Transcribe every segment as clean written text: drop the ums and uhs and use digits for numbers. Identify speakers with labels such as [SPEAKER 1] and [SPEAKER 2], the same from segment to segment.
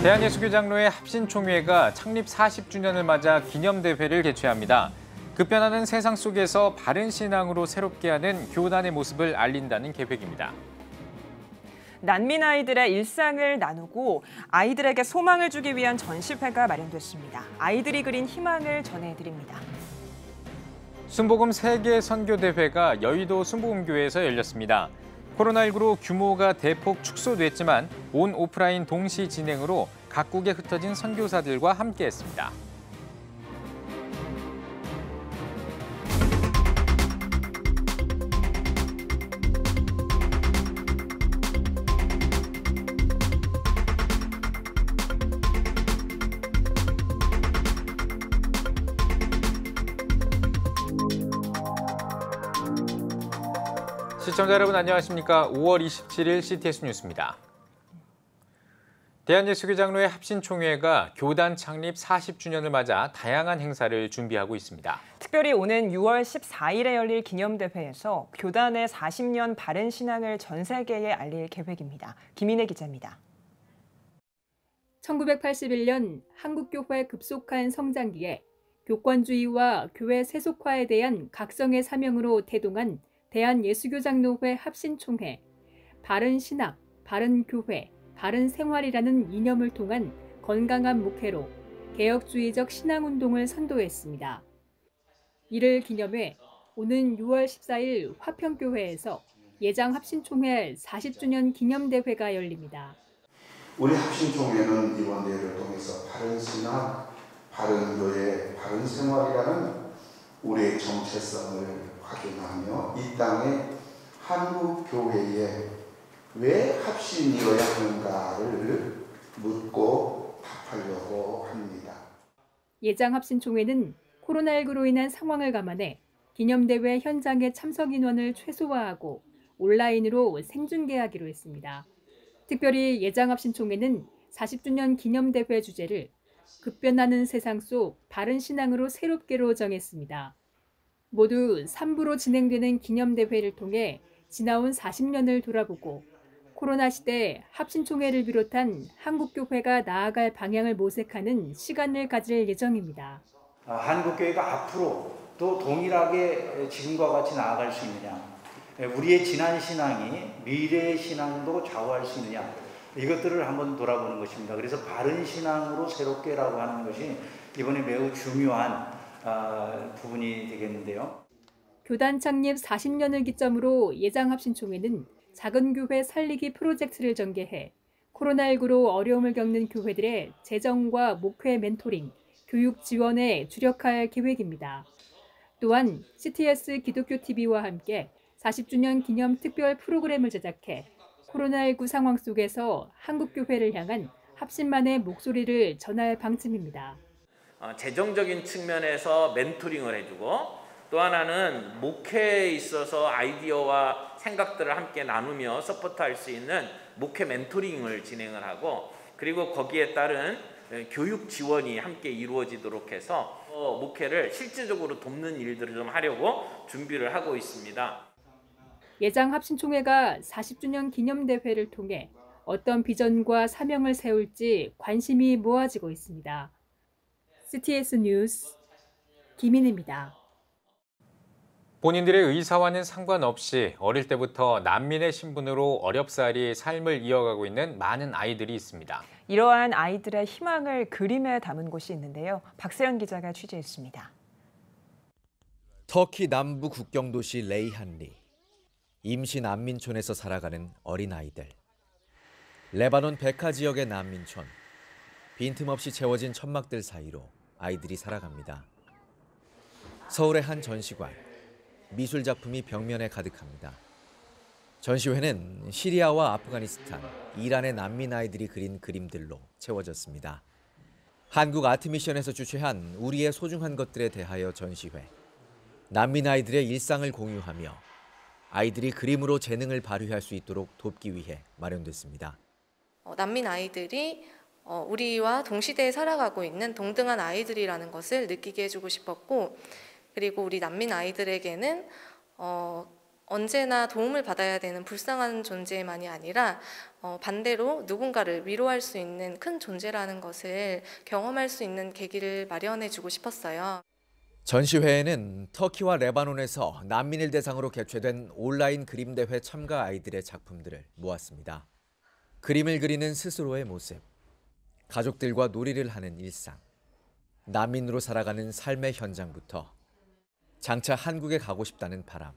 [SPEAKER 1] 대한예수교장로회 합신총회가 창립 40주년을 맞아 기념대회를 개최합니다. 급변하는 세상 속에서 바른 신앙으로 새롭게 하는 교단의 모습을 알린다는 계획입니다.
[SPEAKER 2] 난민 아이들의 일상을 나누고 아이들에게 소망을 주기 위한 전시회가 마련됐습니다. 아이들이 그린 희망을 전해드립니다.
[SPEAKER 1] 순복음 세계 선교대회가 여의도 순복음교회에서 열렸습니다. 코로나19로 규모가 대폭 축소됐지만 온 오프라인 동시 진행으로 각국에 흩어진 선교사들과 함께했습니다. 시청자 여러분 안녕하십니까? 5월 27일 CTS 뉴스입니다. 대한예수교장로회 합신총회가 교단 창립 40주년을 맞아 다양한 행사를 준비하고 있습니다.
[SPEAKER 2] 특별히 오는 6월 14일에 열릴 기념대회에서 교단의 40년 바른 신앙을 전 세계에 알릴 계획입니다. 김인혜 기자입니다.
[SPEAKER 3] 1981년 한국교회 급속한 성장기에 교권주의와 교회 세속화에 대한 각성의 사명으로 태동한 대한예수교장로회 합신총회, 바른 신학, 바른 교회, 바른 생활이라는 이념을 통한 건강한 목회로 개혁주의적 신앙운동을 선도했습니다. 이를 기념해 오는 6월 14일 화평교회에서 예장 합신총회 40주년 기념대회가 열립니다.
[SPEAKER 4] 우리 합신총회는 이번 대회를 통해서 바른 신학, 바른 교회, 바른 생활이라는 우리의 정체성을 확인하며 이 땅에 한국 교회에 왜 합신이어야 하는가를 묻고 답하려고 합니다.
[SPEAKER 3] 예장 합신총회는 코로나19로 인한 상황을 감안해 기념대회 현장의 참석 인원을 최소화하고 온라인으로 생중계하기로 했습니다. 특별히 예장 합신총회는 40주년 기념대회 주제를 급변하는 세상 속 바른 신앙으로 새롭게로 정했습니다. 모두 3부로 진행되는 기념대회를 통해 지나온 40년을 돌아보고 코로나 시대 합신총회를 비롯한 한국교회가 나아갈 방향을 모색하는 시간을 가질 예정입니다.
[SPEAKER 5] 한국교회가 앞으로 또 동일하게 지금과 같이 나아갈 수 있느냐, 우리의 지난 신앙이 미래의 신앙도 좌우할 수 있느냐, 이것들을 한번 돌아보는 것입니다. 그래서 바른 신앙으로 새롭게라고 하는 것이 이번에 매우 중요한 부분이 되겠는데요.
[SPEAKER 3] 교단 창립 40년을 기점으로 예장 합신총회는 작은 교회 살리기 프로젝트를 전개해 코로나19로 어려움을 겪는 교회들의 재정과 목회 멘토링, 교육 지원에 주력할 계획입니다. 또한 CTS 기독교TV와 함께 40주년 기념 특별 프로그램을 제작해 코로나19 상황 속에서 한국교회를 향한 합신만의 목소리를 전할 방침입니다.
[SPEAKER 6] 재정적인 측면에서 멘토링을 해주고 또 하나는 목회에 있어서 아이디어와 생각들을 함께 나누며 서포트할 수 있는 목회 멘토링을 진행을 하고 그리고 거기에 따른 교육 지원이 함께 이루어지도록 해서 목회를 실질적으로 돕는 일들을 좀 하려고 준비를 하고 있습니다.
[SPEAKER 3] 예장 합신총회가 40주년 기념대회를 통해 어떤 비전과 사명을 세울지 관심이 모아지고 있습니다. CTS 뉴스 김인혜입니다.
[SPEAKER 1] 본인들의 의사와는 상관없이 어릴 때부터 난민의 신분으로 어렵사리 삶을 이어가고 있는 많은 아이들이 있습니다.
[SPEAKER 2] 이러한 아이들의 희망을 그림에 담은 곳이 있는데요. 박세연 기자가 취재했습니다.
[SPEAKER 7] 터키 남부 국경도시 레이한리. 임시 난민촌에서 살아가는 어린아이들. 레바논 베카 지역의 난민촌. 빈틈없이 채워진 천막들 사이로 아이들이 살아갑니다. 서울의 한 전시관. 미술 작품이 벽면에 가득합니다. 전시회는 시리아와 아프가니스탄, 이란의 난민 아이들이 그린 그림들로 채워졌습니다. 한국 아트미션에서 주최한 우리의 소중한 것들에 대하여 전시회. 난민 아이들의 일상을 공유하며 아이들이 그림으로 재능을 발휘할 수 있도록 돕기 위해 마련됐습니다.
[SPEAKER 8] 난민 아이들이 우리와 동시대에 살아가고 있는 동등한 아이들이라는 것을 느끼게 해주고 싶었고, 그리고 우리 난민 아이들에게는 언제나 도움을 받아야 되는 불쌍한 존재만이 아니라 반대로 누군가를 위로할 수 있는 큰 존재라는 것을 경험할 수 있는 계기를 마련해주고 싶었어요.
[SPEAKER 7] 전시회에는 터키와 레바논에서 난민을 대상으로 개최된 온라인 그림 대회 참가 아이들의 작품들을 모았습니다. 그림을 그리는 스스로의 모습, 가족들과 놀이를 하는 일상, 난민으로 살아가는 삶의 현장부터 장차 한국에 가고 싶다는 바람,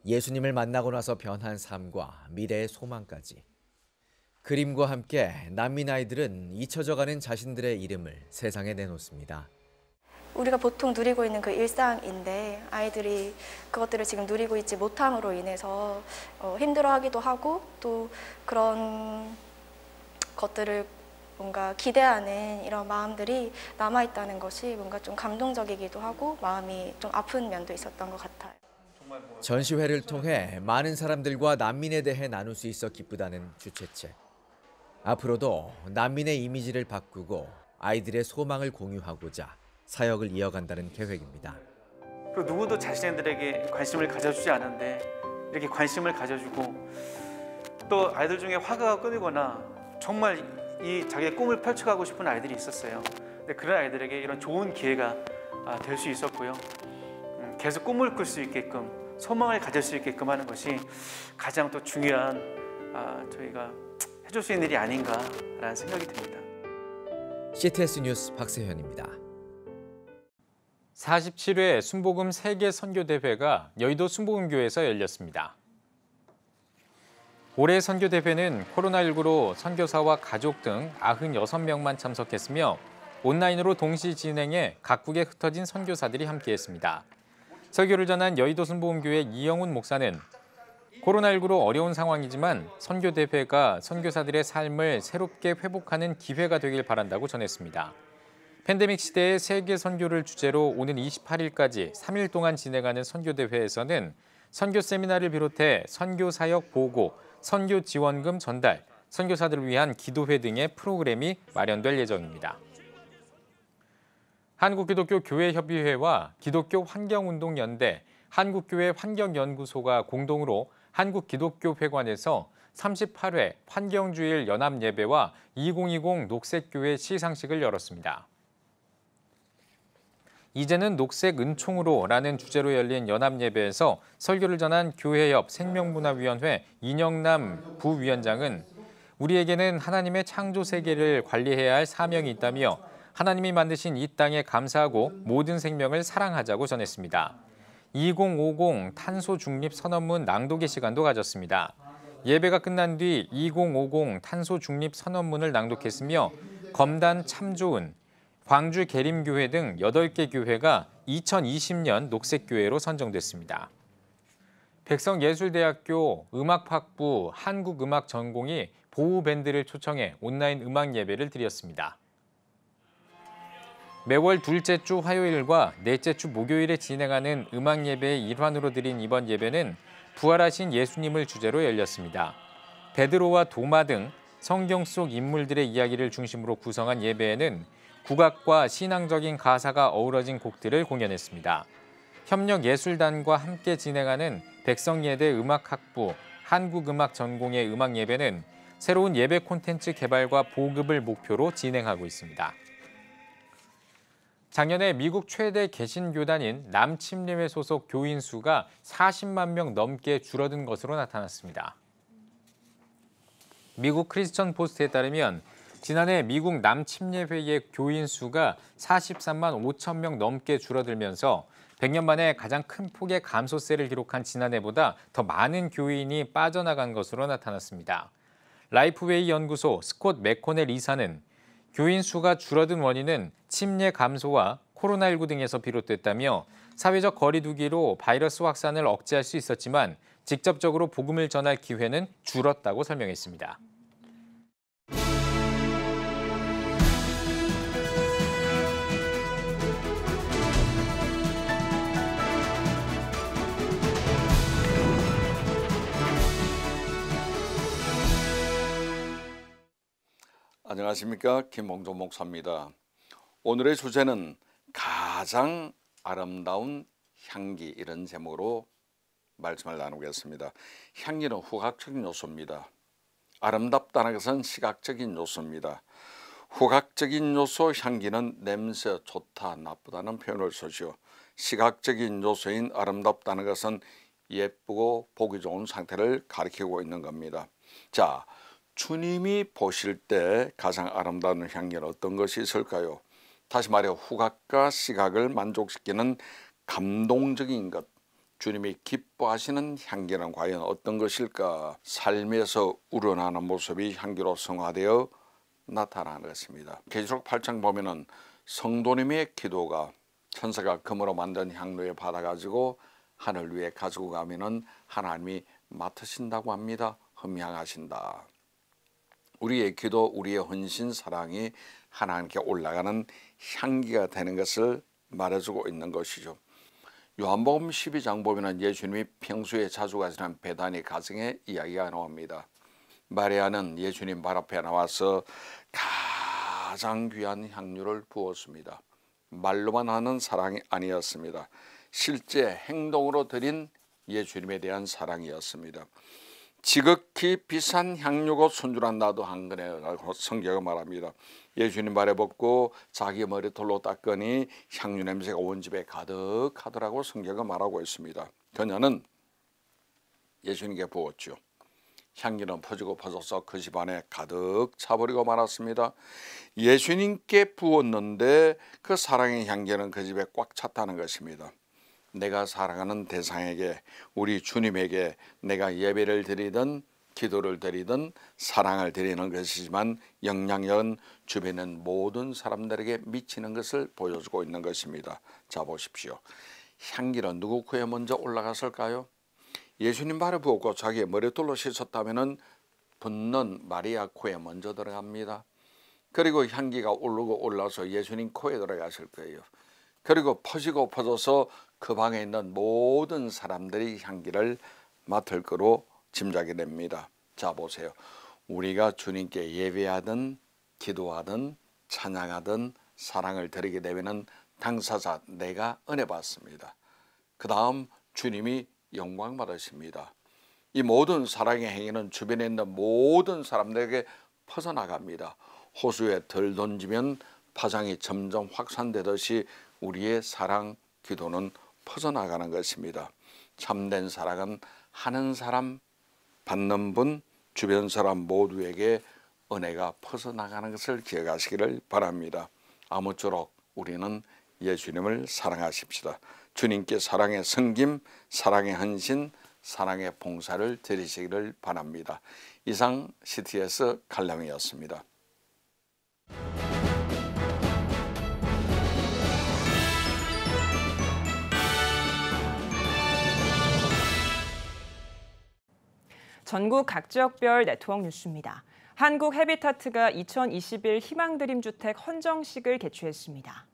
[SPEAKER 7] 예수님을 만나고 나서 변한 삶과 미래의 소망까지. 그림과 함께 난민 아이들은 잊혀져가는 자신들의 이름을 세상에 내놓습니다.
[SPEAKER 9] 우리가 보통 누리고 있는 그 일상인데 아이들이 그것들을 지금 누리고 있지 못함으로 인해서 힘들어하기도 하고 또 그런 것들을 뭔가 기대하는 이런 마음들이 남아있다는 것이 뭔가 좀 감동적이기도 하고 마음이 좀 아픈 면도 있었던 것 같아요.
[SPEAKER 7] 전시회를 통해 많은 사람들과 난민에 대해 나눌 수 있어 기쁘다는 주최측. 앞으로도 난민의 이미지를 바꾸고 아이들의 소망을 공유하고자 사역을 이어간다는 계획입니다.
[SPEAKER 10] 그리고 누구도 자신들에게 관심을 가져주지 않은데 이렇게 관심을 가져주고 또 아이들 중에 화가가 끊이거나 정말 이 자기의 꿈을 펼쳐가고 싶은 아이들이 있었어요. 근데 그런 아이들에게 이런 좋은 기회가 될 수 있었고요. 계속 꿈을 꿀 수 있게끔 소망을 가질 수 있게끔 하는 것이 가장 또 중요한 저희가 해줄 수 있는 일이 아닌가라는 생각이 듭니다.
[SPEAKER 7] CTS 뉴스 박세현입니다.
[SPEAKER 1] 47회 순복음 세계 선교대회가 여의도 순복음교회에서 열렸습니다. 올해 선교대회는 코로나19로 선교사와 가족 등 96명만 참석했으며 온라인으로 동시 진행해 각국에 흩어진 선교사들이 함께했습니다. 설교를 전한 여의도 순복음교회 이영훈 목사는 코로나19로 어려운 상황이지만 선교대회가 선교사들의 삶을 새롭게 회복하는 기회가 되길 바란다고 전했습니다. 팬데믹 시대의 세계 선교를 주제로 오는 28일까지 3일 동안 진행하는 선교대회에서는 선교 세미나를 비롯해 선교 사역 보고, 선교 지원금 전달, 선교사들을 위한 기도회 등의 프로그램이 마련될 예정입니다. 한국기독교교회협의회와 기독교환경운동연대, 한국교회 환경연구소가 공동으로 한국기독교회관에서 38회 환경주일 연합예배와 2020 녹색교회 시상식을 열었습니다. 이제는 녹색 은총으로라는 주제로 열린 연합예배에서 설교를 전한 교회협 생명문화위원회 이영남 부위원장은 우리에게는 하나님의 창조 세계를 관리해야 할 사명이 있다며 하나님이 만드신 이 땅에 감사하고 모든 생명을 사랑하자고 전했습니다. 2050 탄소 중립 선언문 낭독의 시간도 가졌습니다. 예배가 끝난 뒤 2050 탄소 중립 선언문을 낭독했으며 검단 참좋은, 광주 계림교회 등 8개 교회가 2020년 녹색교회로 선정됐습니다. 백성예술대학교 음악학부 한국음악전공이 보우밴드를 초청해 온라인 음악 예배를 드렸습니다. 매월 둘째 주 화요일과 넷째 주 목요일에 진행하는 음악 예배의 일환으로 드린 이번 예배는 부활하신 예수님을 주제로 열렸습니다. 베드로와 도마 등 성경 속 인물들의 이야기를 중심으로 구성한 예배에는 국악과 신앙적인 가사가 어우러진 곡들을 공연했습니다. 협력예술단과 함께 진행하는 백성예대 음악학부 한국음악전공의 음악 예배는 새로운 예배 콘텐츠 개발과 보급을 목표로 진행하고 있습니다. 작년에 미국 최대 개신교단인 남침례회 소속 교인 수가 40만 명 넘게 줄어든 것으로 나타났습니다. 미국 크리스천 포스트에 따르면 지난해 미국 남침례회의 교인 수가 43만 5천 명 넘게 줄어들면서 100년 만에 가장 큰 폭의 감소세를 기록한 지난해보다 더 많은 교인이 빠져나간 것으로 나타났습니다. 라이프웨이 연구소 스콧 맥코넬 이사는 교인 수가 줄어든 원인은 침례 감소와 코로나19 등에서 비롯됐다며 사회적 거리 두기로 바이러스 확산을 억제할 수 있었지만 직접적으로 복음을 전할 기회는 줄었다고 설명했습니다.
[SPEAKER 11] 안녕하십니까, 김홍조 목사입니다. 오늘의 주제는 가장 아름다운 향기, 이런 제목으로 말씀을 나누겠습니다. 향기는 후각적인 요소입니다. 아름답다는 것은 시각적인 요소입니다. 후각적인 요소 향기는 냄새 좋다 나쁘다는 표현을 쓰죠. 시각적인 요소인 아름답다는 것은 예쁘고 보기 좋은 상태를 가리키고 있는 겁니다. 자, 주님이 보실 때 가장 아름다운 향기는 어떤 것이 있을까요? 다시 말해 후각과 시각을 만족시키는 감동적인 것, 주님이 기뻐하시는 향기는 과연 어떤 것일까? 삶에서 우러나는 모습이 향기로 성화되어 나타나는 것입니다. 계시록 8장 보면은 성도님의 기도가 천사가 금으로 만든 향로에 받아가지고 하늘 위에 가지고 가면은 하나님이 맡으신다고 합니다. 흠향하신다. 우리의 기도, 우리의 헌신, 사랑이 하나님께 올라가는 향기가 되는 것을 말해주고 있는 것이죠. 요한복음 12장 보면은 예수님이 평소에 자주 가시는 베다니 가정의 이야기가 나옵니다. 마리아는 예수님 발 앞에 나와서 가장 귀한 향유를 부었습니다. 말로만 하는 사랑이 아니었습니다. 실제 행동으로 드린 예수님에 대한 사랑이었습니다. 지극히 비싼 향유고 순전한 나도 한 거네라고 성경은 말합니다. 예수님 발에 벗고 자기 머리털로 닦으니 향유 냄새가 온 집에 가득하더라고 성경은 말하고 있습니다. 그녀는 예수님께 부었죠. 향기는 퍼지고 퍼져서 그 집안에 가득 차버리고 말았습니다. 예수님께 부었는데 그 사랑의 향기는 그 집에 꽉 찼다는 것입니다. 내가 사랑하는 대상에게, 우리 주님에게 내가 예배를 드리든 기도를 드리든 사랑을 드리는 것이지만 영향력은 주변의 모든 사람들에게 미치는 것을 보여주고 있는 것입니다. 자, 보십시오. 향기는 누구 코에 먼저 올라갔을까요? 예수님 발에 부었고 자기의 머리털로 씻었다면 붓는 마리아 코에 먼저 들어갑니다. 그리고 향기가 오르고 올라서 예수님 코에 들어갔을 거예요. 그리고 퍼지고 퍼져서 그 방에 있는 모든 사람들이 향기를 맡을 거로 짐작이 됩니다. 자, 보세요. 우리가 주님께 예배하든 기도하든 찬양하든 사랑을 드리게 되면 당사자 내가 은혜 받습니다. 그 다음 주님이 영광 받으십니다. 이 모든 사랑의 행위는 주변에 있는 모든 사람들에게 퍼져나갑니다. 호수에 덜 던지면 파장이 점점 확산되듯이 우리의 사랑, 기도는 퍼져나가는 것입니다. 참된 사랑은 하는 사람, 받는 분, 주변 사람 모두에게 은혜가 퍼져나가는 것을 기억하시기를 바랍니다. 아무쪼록 우리는 예수님을 사랑하십시다. 주님께 사랑의 섬김, 사랑의 헌신, 사랑의 봉사를 드리시기를 바랍니다. 이상 CTS 칼럼이었습니다.
[SPEAKER 2] 전국 각 지역별 네트워크 뉴스입니다. 한국 해비타트가 2021 희망드림 주택 헌정식을 개최했습니다.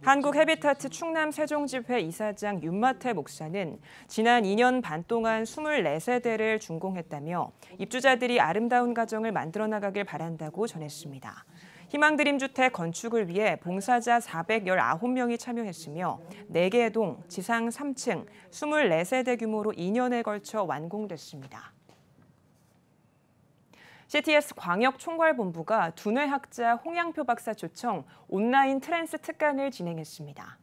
[SPEAKER 2] 한국 해비타트 충남 세종집회 이사장 윤마태 목사는 지난 2년 반 동안 24세대를 준공했다며 입주자들이 아름다운 가정을 만들어 나가길 바란다고 전했습니다. 희망드림 주택 건축을 위해 봉사자 419명이 참여했으며 4개의 동, 지상 3층, 24세대 규모로 2년에 걸쳐 완공됐습니다. CTS 광역총괄본부가 두뇌학자 홍양표 박사 초청 온라인 트랜스 특강을 진행했습니다.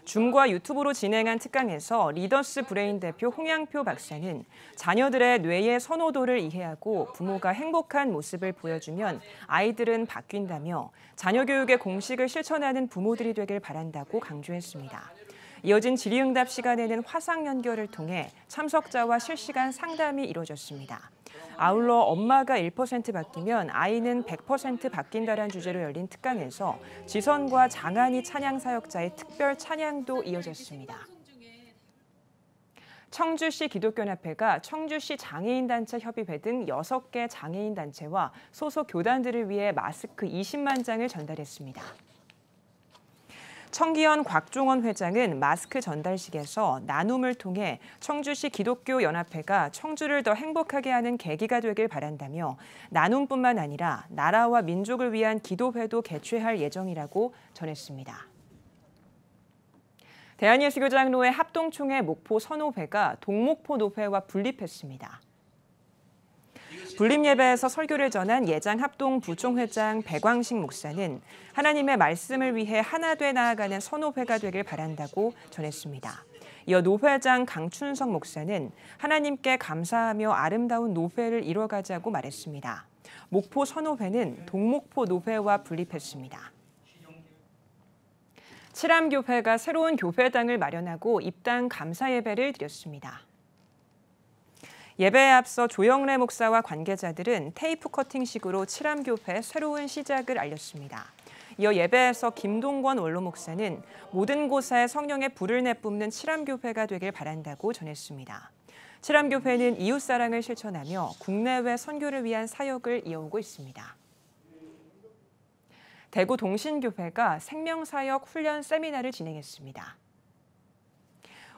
[SPEAKER 2] 줌과 유튜브로 진행한 특강에서 리더스 브레인 대표 홍양표 박사는 자녀들의 뇌의 선호도를 이해하고 부모가 행복한 모습을 보여주면 아이들은 바뀐다며 자녀 교육의 공식을 실천하는 부모들이 되길 바란다고 강조했습니다. 이어진 질의응답 시간에는 화상 연결을 통해 참석자와 실시간 상담이 이루어졌습니다. 아울러 엄마가 1% 바뀌면 아이는 100% 바뀐다란 주제로 열린 특강에서 지선과 장한희 찬양 사역자의 특별 찬양도 이어졌습니다. 청주시 기독교연합회가 청주시 장애인단체 협의회 등 6개 장애인단체와 소속 교단들을 위해 마스크 20만 장을 전달했습니다. 청기현 곽종원 회장은 마스크 전달식에서 나눔을 통해 청주시 기독교연합회가 청주를 더 행복하게 하는 계기가 되길 바란다며 나눔뿐만 아니라 나라와 민족을 위한 기도회도 개최할 예정이라고 전했습니다. 대한예수교장로회 합동총회 목포 선호회가 동목포 노회와 분립했습니다. 분립예배에서 설교를 전한 예장합동 부총회장 백광식 목사는 하나님의 말씀을 위해 하나 돼 나아가는 선호회가 되길 바란다고 전했습니다. 이어 노회장 강춘석 목사는 하나님께 감사하며 아름다운 노회를 이뤄가자고 말했습니다. 목포 선호회는 동목포 노회와 분립했습니다. 칠암교회가 새로운 교회당을 마련하고 입당 감사 예배를 드렸습니다. 예배에 앞서 조영래 목사와 관계자들은 테이프 커팅식으로 칠암교회 새로운 시작을 알렸습니다. 이어 예배에서 김동권 원로 목사는 모든 곳에 성령의 불을 내뿜는 칠암교회가 되길 바란다고 전했습니다. 칠암교회는 이웃사랑을 실천하며 국내외 선교를 위한 사역을 이어오고 있습니다. 대구 동신교회가 생명사역 훈련 세미나를 진행했습니다.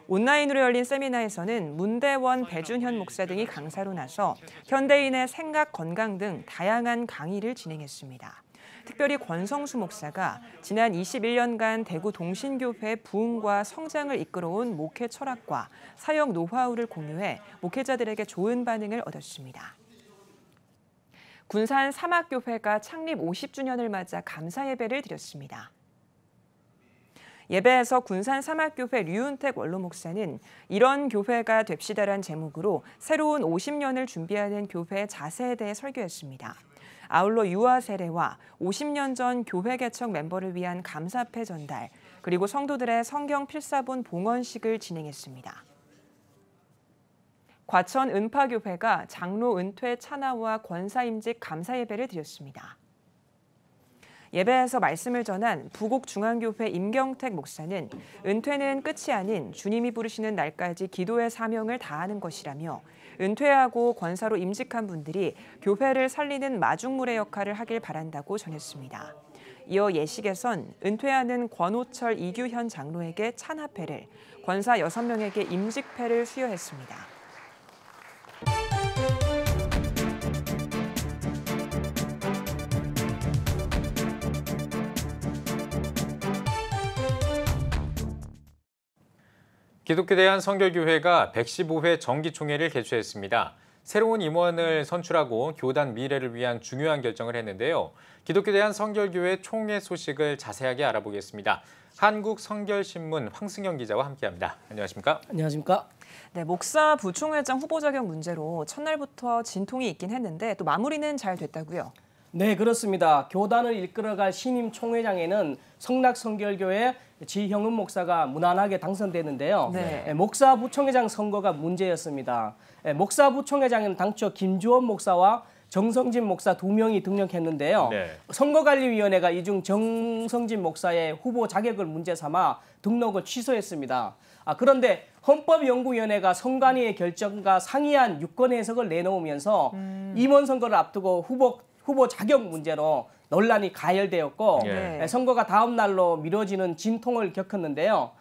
[SPEAKER 2] 온라인으로 열린 세미나에서는 문대원, 배준현 목사 등이 강사로 나서 현대인의 생각, 건강 등 다양한 강의를 진행했습니다. 특별히 권성수 목사가 지난 21년간 대구 동신교회 부흥과 성장을 이끌어온 목회 철학과 사역 노하우를 공유해 목회자들에게 좋은 반응을 얻었습니다. 군산 사막교회가 창립 50주년을 맞아 감사 예배를 드렸습니다. 예배에서 군산 사막교회 류은택 원로 목사는 이런 교회가 됩시다란 제목으로 새로운 50년을 준비하는 교회의 자세에 대해 설교했습니다. 아울러 유아 세례와 50년 전 교회 개척 멤버를 위한 감사패 전달, 그리고 성도들의 성경 필사본 봉헌식을 진행했습니다. 과천 은파교회가 장로 은퇴 찬하와 권사임직 감사 예배를 드렸습니다. 예배에서 말씀을 전한 부곡중앙교회 임경택 목사는 은퇴는 끝이 아닌 주님이 부르시는 날까지 기도의 사명을 다하는 것이라며 은퇴하고 권사로 임직한 분들이 교회를 살리는 마중물의 역할을 하길 바란다고 전했습니다. 이어 예식에선 은퇴하는 권호철 이규현 장로에게 찬하패를, 권사 6명에게 임직패를 수여했습니다.
[SPEAKER 1] 기독교 대한성결교회가 115회 정기총회를 개최했습니다. 새로운 임원을 선출하고 교단 미래를 위한 중요한 결정을 했는데요. 기독교 대한성결교회 총회 소식을 자세하게 알아보겠습니다. 한국성결신문 황승영 기자와 함께합니다. 안녕하십니까?
[SPEAKER 12] 안녕하십니까?
[SPEAKER 2] 네, 목사 부총회장 후보 자격 문제로 첫날부터 진통이 있긴 했는데 또 마무리는 잘 됐다고요?
[SPEAKER 12] 네, 그렇습니다. 교단을 이끌어갈 신임 총회장에는 성락성결교회 지형은 목사가 무난하게 당선되는데요.
[SPEAKER 2] 네.
[SPEAKER 12] 목사 부총회장 선거가 문제였습니다. 목사 부총회장에는 당초 김주원 목사와 정성진 목사 2명이 등록했는데요.
[SPEAKER 1] 네.
[SPEAKER 12] 선거관리위원회가 이 중 정성진 목사의 후보 자격을 문제 삼아 등록을 취소했습니다. 그런데 헌법연구위원회가 선관위의 결정과 상이한 유권 해석을 내놓으면서 임원 선거를 앞두고 후보 자격 문제로 논란이 가열되었고 선거가 다음 날로 미뤄지는 진통을 겪었는데요.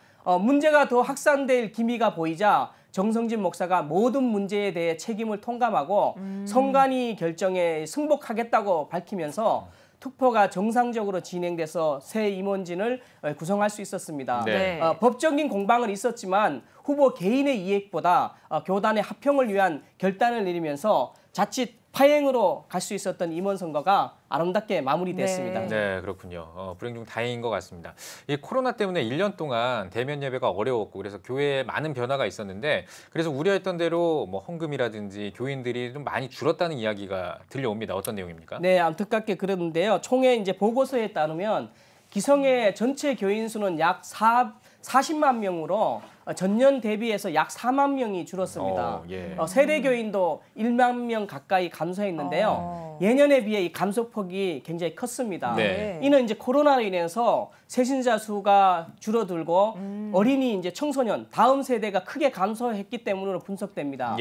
[SPEAKER 12] 문제가 더 확산될 기미가 보이자 정성진 목사가 모든 문제에 대해 책임을 통감하고 선관위 결정에 승복하겠다고 밝히면서 투표가 정상적으로 진행돼서 새 임원진을 구성할 수 있었습니다.
[SPEAKER 1] 네.
[SPEAKER 12] 법적인 공방은 있었지만 후보 개인의 이익보다 교단의 합평을 위한 결단을 내리면서 자칫 파행으로 갈 수 있었던 임원 선거가 아름답게 마무리됐습니다.
[SPEAKER 1] 네, 그렇군요. 불행 중 다행인 것 같습니다. 이 코로나 때문에 1년 동안 대면 예배가 어려웠고 그래서 교회에 많은 변화가 있었는데 그래서 우려했던 대로 뭐 헌금이라든지 교인들이 좀 많이 줄었다는 이야기가 들려옵니다. 어떤 내용입니까?
[SPEAKER 12] 네, 안타깝게 그러는데요. 총회 이제 보고서에 따르면 기성회 전체 교인 수는 약 40만 명으로 전년 대비해서 약 4만 명이 줄었습니다. 세례교인도 1만 명 가까이 감소했는데요. 예년에 비해 이 감소폭이 굉장히 컸습니다.
[SPEAKER 1] 네.
[SPEAKER 12] 이는 이제 코로나로 인해서 새신자 수가 줄어들고 어린이 이제 청소년 다음 세대가 크게 감소했기 때문으로 분석됩니다.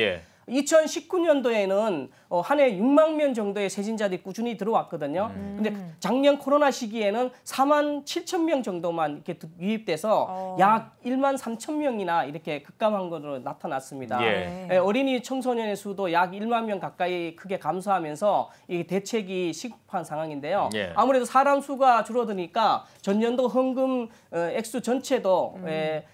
[SPEAKER 12] 2019년도에는 한 해 6만 명 정도의 세신자들이 꾸준히 들어왔거든요. 근데 작년 코로나 시기에는 4만 7천 명 정도만 이렇게 유입돼서 약 1만 3천 명이나 이렇게 급감한 것으로 나타났습니다. 어린이 청소년의 수도 약 1만 명 가까이 크게 감소하면서 이 대책이 시급한 상황인데요. 아무래도 사람 수가 줄어드니까 전년도 헌금 액수 전체도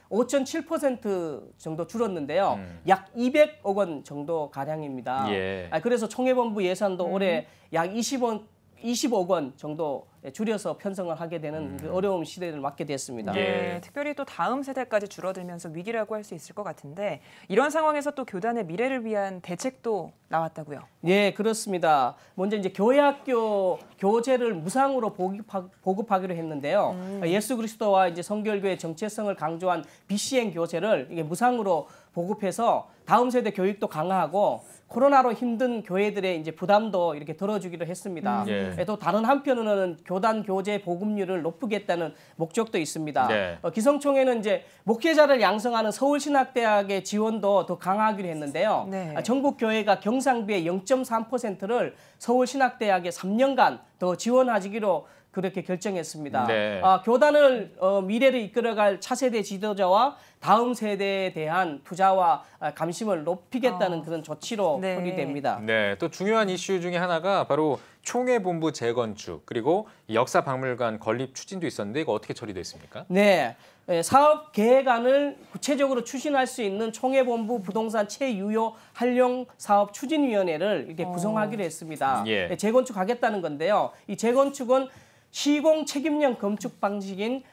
[SPEAKER 12] 5.7% 정도 줄었는데요. 약 200억 원 정도 가량입니다.
[SPEAKER 1] 예.
[SPEAKER 12] 그래서 총회본부 예산도 올해 약 20억 원 정도 줄여서 편성을 하게 되는 그 어려운 시대를 맞게 됐습니다.
[SPEAKER 2] 네, 특별히 또 다음 세대까지 줄어들면서 위기라고 할 수 있을 것 같은데 이런 상황에서 또 교단의 미래를 위한 대책도 나왔다고요?
[SPEAKER 12] 예, 그렇습니다. 먼저 이제 교회학교 교재를 무상으로 보급하기로 했는데요. 예수 그리스도와 이제 성결교의 정체성을 강조한 BCN 교재를 이게 무상으로 보급해서 다음 세대 교육도 강화하고 코로나로 힘든 교회들의 이제 부담도 이렇게 덜어주기로 했습니다. 또 다른 한편으로는 교단 교재 보급률을 높이겠다는 목적도 있습니다.
[SPEAKER 1] 네.
[SPEAKER 12] 기성총회는 이제 목회자를 양성하는 서울신학대학의 지원도 더 강화하기로 했는데요.
[SPEAKER 2] 네.
[SPEAKER 12] 전국 교회가 경상비의 0.3%를 서울신학대학에 3년간 더 지원하기로 그렇게 결정했습니다.
[SPEAKER 1] 네.
[SPEAKER 12] 교단을 미래를 이끌어갈 차세대 지도자와 다음 세대에 대한 투자와 감심을 높이겠다는 그런 조치로
[SPEAKER 2] 네.
[SPEAKER 12] 풀이됩니다.
[SPEAKER 1] 네, 또 중요한 이슈 중에 하나가 바로 총회본부 재건축 그리고 역사박물관 건립 추진도 있었는데 이거 어떻게 처리됐습니까?
[SPEAKER 12] 네, 사업 계획안을 구체적으로 추진할 수 있는 총회본부 부동산 최유효 활용 사업 추진위원회를 이렇게 구성하기로 했습니다.
[SPEAKER 1] 예.
[SPEAKER 12] 재건축하겠다는 건데요. 이 재건축은 시공 책임형 건축 방식인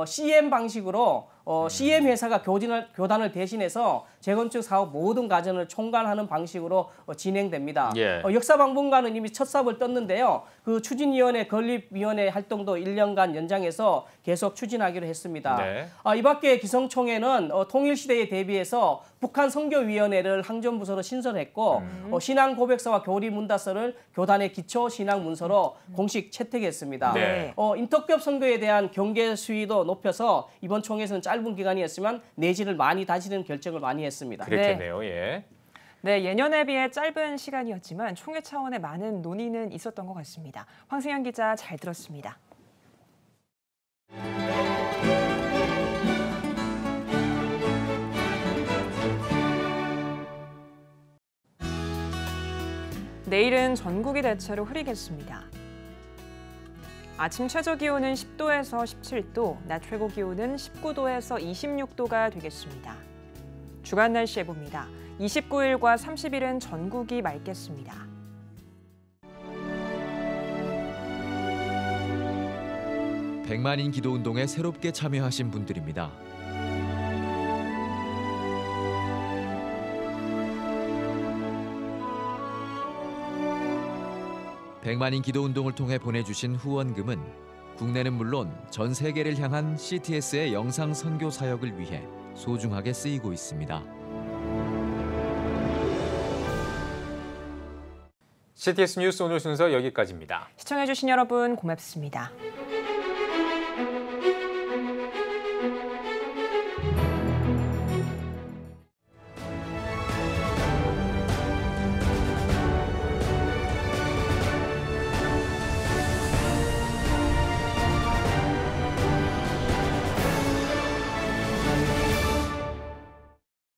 [SPEAKER 12] CM 방식으로 CM 회사가 교단을 대신해서 재건축 사업 모든 과정을 총괄하는 방식으로 진행됩니다.
[SPEAKER 1] 예.
[SPEAKER 12] 역사박물관은 이미 첫 삽을 떴는데요. 그 추진위원회, 건립위원회 활동도 1년간 연장해서 계속 추진하기로 했습니다.
[SPEAKER 1] 네.
[SPEAKER 12] 이 밖에 기성총회는 통일시대에 대비해서 북한 선교위원회를 항전부서로 신설했고 신앙고백서와 교리문답서를 교단의 기초신앙문서로 공식 채택했습니다.
[SPEAKER 1] 네.
[SPEAKER 12] 인터급 선교에 대한 경계 수위도 높여서 이번 총회에서는 짧은 기간이었지만 내지를 많이 다지는 결정을 많이 했습니다.
[SPEAKER 1] 그렇겠네요. 예.
[SPEAKER 2] 네, 예년에 비해 짧은 시간이었지만 총회 차원의 많은 논의는 있었던 것 같습니다. 황승현 기자 잘 들었습니다. 내일은 전국이 대체로 흐리겠습니다. 아침 최저 기온은 10도에서 17도, 낮 최고 기온은 19도에서 26도가 되겠습니다. 주간 날씨 해봅니다. 29일과 30일은 전국이 맑겠습니다.
[SPEAKER 7] 백만인 기도운동에 새롭게 참여하신 분들입니다. 백만인 기도운동을 통해 보내주신 후원금은 국내는 물론 전 세계를 향한 CTS의 영상 선교 사역을 위해 소중하게 쓰이고 있습니다.
[SPEAKER 1] CTS 뉴스 오늘 순서 여기까지입니다.
[SPEAKER 2] 시청해주신 여러분 고맙습니다.